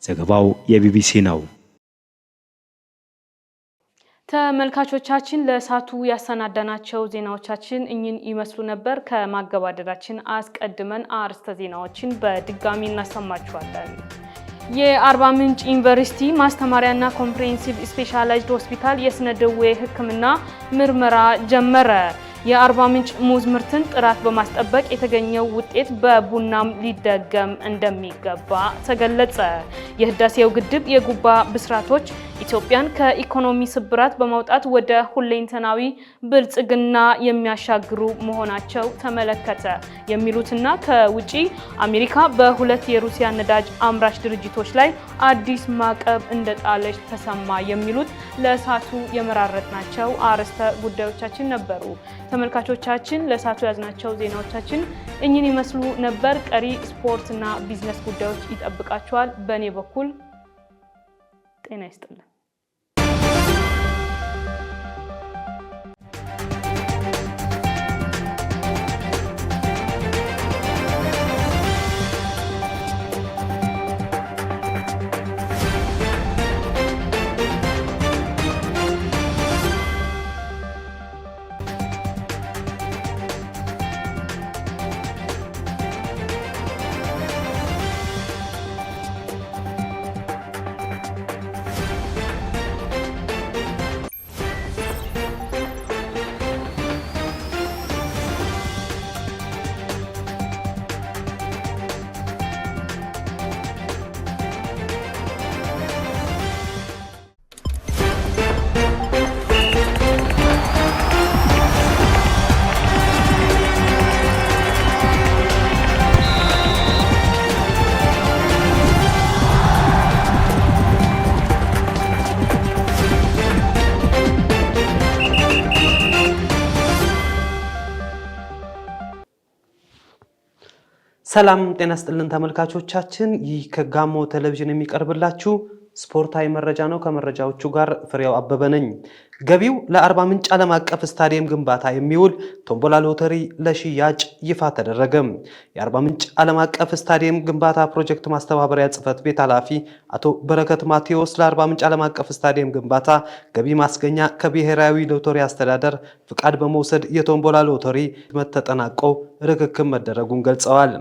ዘገባው የቢቢሲ ነው። ተመልካቾቻችን ለሳቱ ያሰናዳናቸው ዜናዎቻችን እኚህን ይመስሉ ነበር። ከማገባደዳችን አስቀድመን አርዕስተ ዜናዎችን በድጋሚ እናሰማችኋለን። የአርባ ምንጭ ዩኒቨርሲቲ ማስተማሪያና ኮምፕሬሄንሲቭ ስፔሻላይዝድ ሆስፒታል የስነ ደዌ ሕክምና ምርመራ ጀመረ። የአርባ ምንጭ ሙዝ ምርትን ጥራት በማስጠበቅ የተገኘው ውጤት በቡናም ሊደገም እንደሚገባ ተገለጸ። የህዳሴው ግድብ የጉባ ብስራቶች ኢትዮጵያን ከኢኮኖሚ ስብራት በማውጣት ወደ ሁለንተናዊ ብልጽግና የሚያሻግሩ መሆናቸው ተመለከተ። የሚሉትና ከውጪ አሜሪካ በሁለት የሩሲያ ነዳጅ አምራች ድርጅቶች ላይ አዲስ ማዕቀብ እንደጣለች ተሰማ። የሚሉት ለሳቱ የመራረጥናቸው አርዕስተ ጉዳዮቻችን ነበሩ። ተመልካቾቻችን ለሳቱ ያዝናቸው ዜናዎቻችን እኚህን ይመስሉ ነበር። ቀሪ ስፖርትና ቢዝነስ ጉዳዮች ይጠብቃችኋል። በእኔ በኩል ጤና ይስጥልን። ሰላም ጤና ይስጥልን ተመልካቾቻችን፣ ይህ ከጋሞ ቴሌቪዥን የሚቀርብላችሁ ስፖርታዊ መረጃ ነው። ከመረጃዎቹ ጋር ፍሬው አበበ ነኝ። ገቢው ለአርባ ምንጭ ዓለም አቀፍ ስታዲየም ግንባታ የሚውል ቶምቦላ ሎተሪ ለሽያጭ ይፋ ተደረገ። የአርባ ምንጭ ዓለም አቀፍ ስታዲየም ግንባታ ፕሮጀክት ማስተባበሪያ ጽሕፈት ቤት ኃላፊ አቶ በረከት ማቴዎስ ለአርባ ምንጭ ዓለም አቀፍ ስታዲየም ግንባታ ገቢ ማስገኛ ከብሔራዊ ሎተሪ አስተዳደር ፍቃድ በመውሰድ የቶምቦላ ሎተሪ ተጠናቆ ርክክብ መደረጉን ገልጸዋል።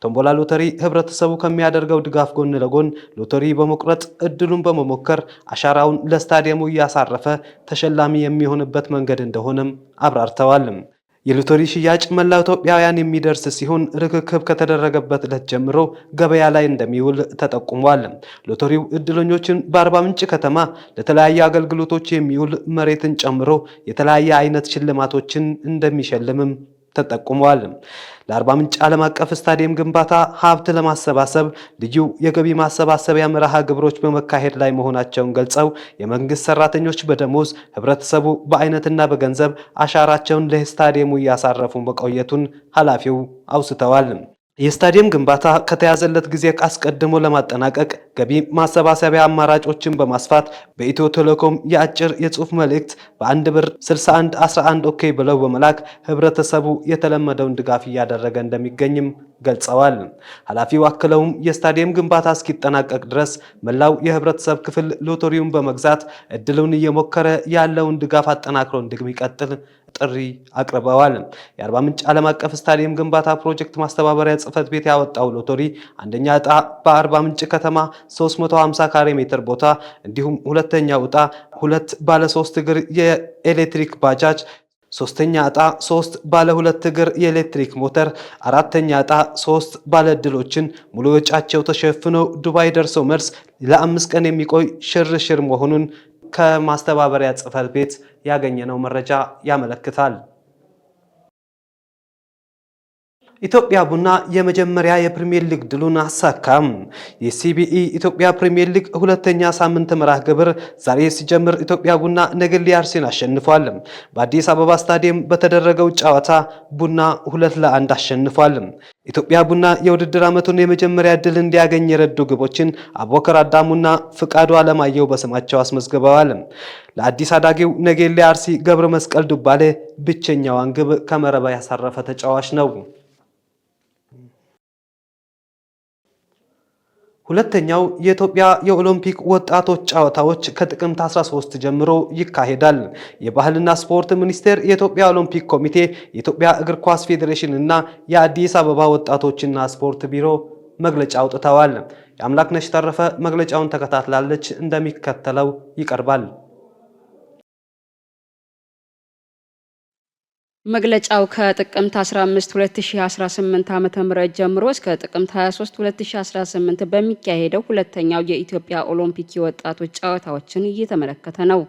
ቶምቦላ ሎተሪ ህብረተሰቡ ከሚያደርገው ድጋፍ ጎን ለጎን ሎተሪ በመቁረጥ እድሉን በመሞከር አሻራውን ለስታዲየሙ እያሳረፈ ተሸላሚ የሚሆንበት መንገድ እንደሆነም አብራርተዋል። የሎተሪ ሽያጭ መላው ኢትዮጵያውያን የሚደርስ ሲሆን ርክክብ ከተደረገበት ዕለት ጀምሮ ገበያ ላይ እንደሚውል ተጠቁሟል። ሎተሪው እድለኞችን በአርባ ምንጭ ከተማ ለተለያዩ አገልግሎቶች የሚውል መሬትን ጨምሮ የተለያየ አይነት ሽልማቶችን እንደሚሸልምም ተጠቁሟል። ለአርባ ምንጭ ዓለም አቀፍ ስታዲየም ግንባታ ሀብት ለማሰባሰብ ልዩ የገቢ ማሰባሰቢያ መርሃ ግብሮች በመካሄድ ላይ መሆናቸውን ገልጸው የመንግስት ሰራተኞች በደሞዝ ህብረተሰቡ በአይነትና በገንዘብ አሻራቸውን ለስታዲየሙ እያሳረፉ መቆየቱን ኃላፊው አውስተዋል። የስታዲየም ግንባታ ከተያዘለት ጊዜ አስቀድሞ ለማጠናቀቅ ገቢ ማሰባሰቢያ አማራጮችን በማስፋት በኢትዮ ቴሌኮም የአጭር የጽሑፍ መልእክት በ1 ብር 6111 ኦኬ ብለው በመላክ ህብረተሰቡ የተለመደውን ድጋፍ እያደረገ እንደሚገኝም ገልጸዋል። ኃላፊው አክለውም የስታዲየም ግንባታ እስኪጠናቀቅ ድረስ መላው የህብረተሰብ ክፍል ሎተሪውን በመግዛት እድሉን እየሞከረ ያለውን ድጋፍ አጠናክሮ እንደሚቀጥል ጥሪ አቅርበዋል። የአርባ ምንጭ ዓለም አቀፍ ስታዲየም ግንባታ ፕሮጀክት ማስተባበሪያ ጽሕፈት ቤት ያወጣው ሎተሪ አንደኛ ዕጣ በአርባ ምንጭ ከተማ 350 ካሬ ሜትር ቦታ እንዲሁም ሁለተኛው ዕጣ 2 ባለ 3 እግር የኤሌክትሪክ ባጃጅ፣ ሶስተኛ ዕጣ 3 ባለ 2 እግር የኤሌክትሪክ ሞተር፣ አራተኛ ዕጣ 3 ባለ ዕድሎችን ሙሉ ወጪያቸው ተሸፍነው ዱባይ ደርሶ መልስ ለ5 ቀን የሚቆይ ሽርሽር መሆኑን ከማስተባበሪያ ጽሕፈት ቤት ያገኘነው መረጃ ያመለክታል። ኢትዮጵያ ቡና የመጀመሪያ የፕሪሚየር ሊግ ድሉን አሳካም። የሲቢኢ ኢትዮጵያ ፕሪሚየር ሊግ ሁለተኛ ሳምንት መርሃ ግብር ዛሬ ሲጀምር ኢትዮጵያ ቡና ነገሌ አርሲን አሸንፏል። በአዲስ አበባ ስታዲየም በተደረገው ጨዋታ ቡና 2-1 አሸንፏል። ኢትዮጵያ ቡና የውድድር ዓመቱን የመጀመሪያ ድል እንዲያገኝ የረዱ ግቦችን አቡበከር አዳሙና ፍቃዱ አለማየሁ በስማቸው አስመዝግበዋል። ለአዲስ አዳጊው ነገሌ አርሲ ገብረ መስቀል ዱባሌ ብቸኛዋን ግብ ከመረብ ያሳረፈ ተጫዋች ነው። ሁለተኛው የኢትዮጵያ የኦሎምፒክ ወጣቶች ጨዋታዎች ከጥቅምት 13 ጀምሮ ይካሄዳል። የባህልና ስፖርት ሚኒስቴር፣ የኢትዮጵያ ኦሎምፒክ ኮሚቴ፣ የኢትዮጵያ እግር ኳስ ፌዴሬሽን እና የአዲስ አበባ ወጣቶችና ስፖርት ቢሮ መግለጫ አውጥተዋል። የአምላክነሽ ተረፈ መግለጫውን ተከታትላለች፣ እንደሚከተለው ይቀርባል። መግለጫው ከጥቅምት 15 2018 ዓ.ም ጀምሮ እስከ ጥቅምት 23 2018 በሚካሄደው ሁለተኛው የኢትዮጵያ ኦሎምፒክ የወጣቶች ጨዋታዎችን እየተመለከተ ነው።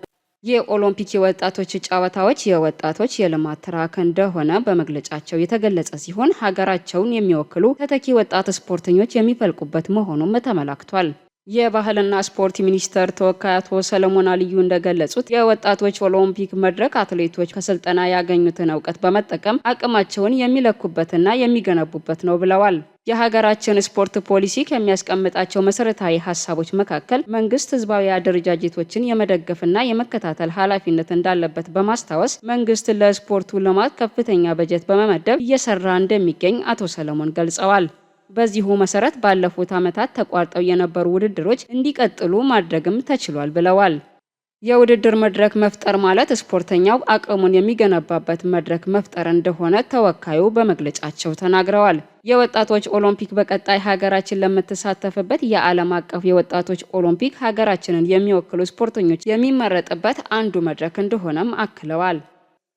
የኦሎምፒክ የወጣቶች ጨዋታዎች የወጣቶች የልማት ትራክ እንደሆነ በመግለጫቸው የተገለጸ ሲሆን ሀገራቸውን የሚወክሉ ተተኪ ወጣት ስፖርተኞች የሚፈልቁበት መሆኑም ተመላክቷል። የባህልና ስፖርት ሚኒስቴር ተወካይ አቶ ሰለሞን አልዩ እንደገለጹት የወጣቶች ኦሎምፒክ መድረክ አትሌቶች ከስልጠና ያገኙትን እውቀት በመጠቀም አቅማቸውን የሚለኩበትና የሚገነቡበት ነው ብለዋል። የሀገራችን ስፖርት ፖሊሲ ከሚያስቀምጣቸው መሰረታዊ ሀሳቦች መካከል መንግስት ህዝባዊ አደረጃጀቶችን የመደገፍና የመከታተል ኃላፊነት እንዳለበት በማስታወስ መንግስት ለስፖርቱ ልማት ከፍተኛ በጀት በመመደብ እየሰራ እንደሚገኝ አቶ ሰለሞን ገልጸዋል። በዚሁ መሰረት ባለፉት ዓመታት ተቋርጠው የነበሩ ውድድሮች እንዲቀጥሉ ማድረግም ተችሏል ብለዋል። የውድድር መድረክ መፍጠር ማለት ስፖርተኛው አቅሙን የሚገነባበት መድረክ መፍጠር እንደሆነ ተወካዩ በመግለጫቸው ተናግረዋል። የወጣቶች ኦሎምፒክ በቀጣይ ሀገራችን ለምትሳተፍበት የዓለም አቀፍ የወጣቶች ኦሎምፒክ ሀገራችንን የሚወክሉ ስፖርተኞች የሚመረጥበት አንዱ መድረክ እንደሆነም አክለዋል።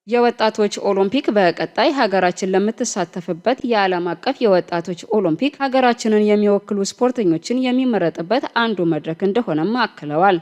የወጣቶች ኦሎምፒክ በቀጣይ ሀገራችን ለምትሳተፍበት የዓለም አቀፍ የወጣቶች ኦሎምፒክ ሀገራችንን የሚወክሉ ስፖርተኞችን የሚመረጥበት አንዱ መድረክ እንደሆነም አክለዋል።